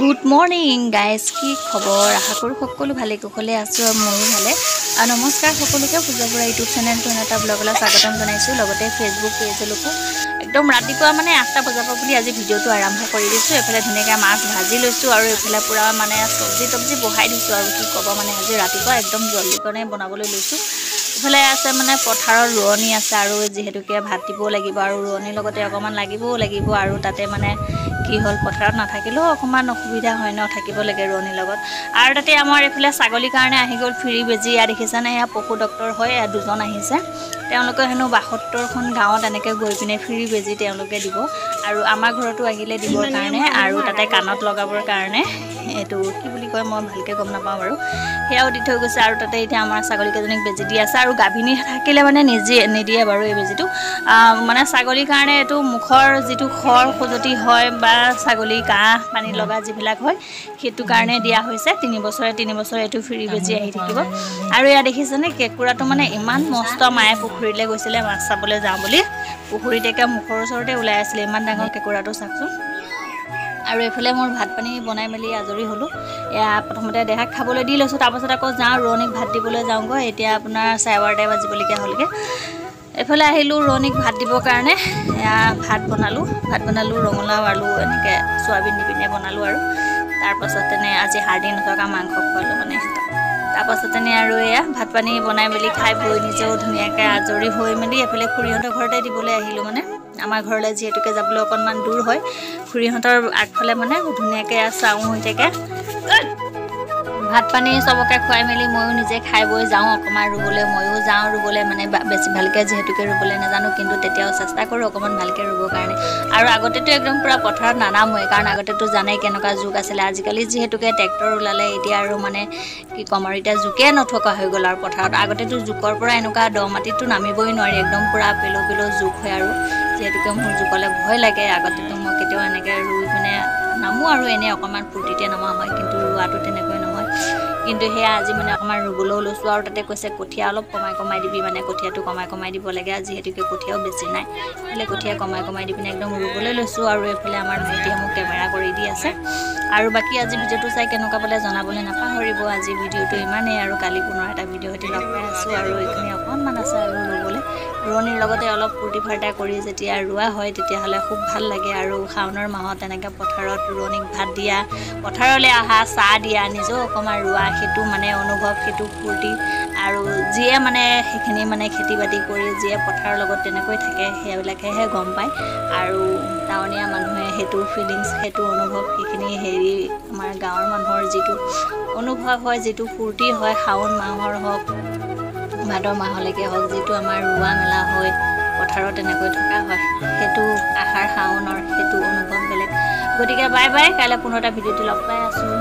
Good morning guys, কি খবৰ? আশা কৰোঁ সকলো ভালে কুশলে আছোঁ আৰু ময়ো ভালে। নমস্কাৰ সকলোকে, পূজাপুৰা ইউটিউব চেনেলটো এটা ব্লগলৈ স্বাগতম জনাইছোঁ। লগতে ফেচবুক পেজলৈকো একদম ৰাতিপুৱা 8টা বজাৰ পৰা বুলি আজি ভিডিঅ'টো আৰম্ভ কৰি দিছোঁ। এইফালে ধুনীয়াকৈ মাছ ভাজি লৈছোঁ আৰু এইফালে পূৰা চব্জি বহাই দিছোঁ আৰু কি ক'ব আজি ৰাতিপুৱা একদম জলদিকণে বনাবলৈ লৈছোঁ। ইফালে আছে পথাৰৰ ৰোৱনী আছে আৰু যিহেতুকে ভাত দিবও লাগিব আৰু ৰোৱনীৰ লগতে অকণমান লাগিবও লাগিব আৰু তাতে কি হ'ল, পথাৰত নাথাকিলেও অকণমান অসুবিধা হয় ন, থাকিব লাগে ৰোৱনীৰ লগত। আৰু তাতে আমাৰ এইফালে ছাগলীৰ কাৰণে আহি গ'ল ফ্ৰী বেজী। ইয়াত দেখিছানে, এয়া পশু ডক্তৰ হয়, ইয়াত দুজন আহিছে। তেওঁলোকে হেনো 72খন গাঁৱত এনেকৈ গৈ পিনে ফ্ৰী বেজী তেওঁলোকে দিব আৰু আমাৰ ঘৰতো আহিলে দিবৰ কাৰণে আৰু তাতে কাণত লগাবৰ কাৰণে এইটো কি বুলি কয় মই ভালকৈ গম নাপাওঁ বাৰু, সেয়াও দি থৈ গৈছে। আৰু তাতে এতিয়া আমাৰ ছাগলীকেইজনীক বেজী দি আছে আৰু গাভিনী থাকিলে নিজে নিদিয়ে বাৰু এই বেজীটো। ছাগলীৰ কাৰণে এইটো মুখৰ যিটো খৰ খজুৱতি হয় বা ছাগলী কাহ পানী লগা যিবিলাক হয়, সেইটো কাৰণে দিয়া হৈছে। 3 বছৰে এইটো ফ্ৰী বেজী আহি থাকিব। আৰু এয়া দেখিছেনে, কেঁকুৰাটো ইমান মস্ত। মায়ে পুখুৰীলৈ গৈছিলে মাছ চাবলৈ যাওঁ বুলি, পুখুৰীত একে মুখৰ ওচৰতে ওলাই আছিলে, ইমান ডাঙৰ কেঁকুৰাটো চাওকচোন। আৰু এইফালে মোৰ ভাত পানী বনাই মেলি আজৰি হ'লোঁ। এয়া প্ৰথমতে দেহাক খাবলৈ দি লৈছোঁ, তাৰপাছত আকৌ যাওঁ ৰোৱনীক ভাত দিবলৈ যাওঁগৈ। এতিয়া আপোনাৰ 12:15 বাজিবলগীয়া হ'লগৈ। এইফালে আহিলোঁ ৰোৱনীক ভাত দিবৰ কাৰণে। এয়া ভাত বনালোঁ ৰঙালাও আলু এনেকৈ চয়াবিন দি পিনে বনালোঁ আৰু তাৰপাছত আজি হাৰ্ডি নথকা মাংস খোৱালোঁ তাৰপাছত আৰু এয়া ভাত পানী বনাই মেলি খাই বৈ নিজেও ধুনীয়াকৈ আজৰি হৈ মেলি এইফালে খুৰীহঁতৰ ঘৰতে দিবলৈ আহিলোঁ। আমাৰ ঘৰলৈ যিহেতুকে যাবলৈ অকণমান দূৰ হয়, খুৰীহঁতৰ আগফালে ধুনীয়াকৈ চাওঁ হৈ থাকে। ভাত পানী চবকে খুৱাই মেলি ময়ো নিজে খাই বৈ যাওঁ অকণমান ৰুবলৈ। ময়ো যাওঁ ৰুবলৈ, বেছি ভালকৈ যিহেতুকে ৰুবলৈ নাজানো, কিন্তু তেতিয়াও চেষ্টা কৰোঁ অকণমান ভালকৈ ৰুবৰ কাৰণে। আৰু আগতেতো একদম পূৰা পথাৰত নানামোৱে, কাৰণ আগতেতো জানেই কেনেকুৱা যুগ আছিলে। আজিকালি যিহেতুকে ট্ৰেক্টৰ ওলালে, এতিয়া আৰু কি ক'ম আৰু, এতিয়া জোকে নথকা হৈ গ'ল আৰু পথাৰত। আগতেতো জোকৰ পৰা এনেকুৱা দ মাটিততো নামিবই নোৱাৰি, একদম পূৰা পেলো জোক হয় আৰু যিহেতুকে মোৰ জোকলৈ ভয় লাগে। আগতেতো মই কেতিয়াও এনেকৈ ৰুই পিনে নামোঁ আৰু এনেই অকণমান ফূৰ্তিতে নমা হয়, কিন্তু ৰোৱাটো তেনেকৈ নহয়। কিন্তু সেয়া আজি অকণমান ৰুবলৈও লৈছোঁ। আৰু তাতে কৈছে কঠীয়া অলপ কমাই দিবি, কঠীয়াটো কমাই দিব লাগে, যিহেতুকে কঠীয়াও বেছি নাই। এইফালে কঠীয়া কমাই দি পিনে একদম ৰুবলৈ লৈছোঁ। আৰু এইফালে আমাৰ ভাইটিয়ে মোক কেমেৰা কৰি দি আছে। আৰু বাকী আজি ভিডিঅ'টো চাই কেনেকুৱা পালে জনাবলৈ নাপাহৰিব। আজি ভিডিঅ'টো ইমানেই, আৰু কালি পুনৰ এটা ভিডিঅ' সৈতে লগ পাই আছোঁ। আৰু এইখিনি অকণমান আছে আৰু ৰুবলৈ, ৰোৱনীৰ লগতে অলপ ফূৰ্তি ফাৰ্তা কৰি যেতিয়া ৰোৱা হয় তেতিয়াহ'লে খুব ভাল লাগে। আৰু শাওণৰ মাহত এনেকৈ পথাৰত ৰোৱনীক ভাত দিয়া, পথাৰলৈ অহা, চাহ দিয়া, নিজেও অকণমান ৰোৱা, সেইটো অনুভৱ, সেইটো ফূৰ্তি। আৰু যিয়ে সেইখিনি খেতি বাতি কৰি যিয়ে পথাৰৰ লগত তেনেকৈ থাকে, সেইবিলাকেহে গম পায়। আৰু টাউনীয়া মানুহে সেইটো ফিলিংছ, সেইটো অনুভৱ, সেইখিনি আমাৰ গাঁৱৰ মানুহৰ যিটো অনুভৱ হয়, যিটো ফূৰ্তি হয়, শাওণ মাহৰ হওক ভাদ মাহলৈকে হওক, যিটো আমাৰ ৰোৱা মেলা হয় পথাৰত তেনেকৈ থকা হয়, সেইটো আহাৰ শাওণৰ সেইটো অনুভৱ বেলেগ। গতিকে বাই বাই, কাইলৈ পুনৰ এটা ভিডিঅ'টো লগ পাই আছোঁ।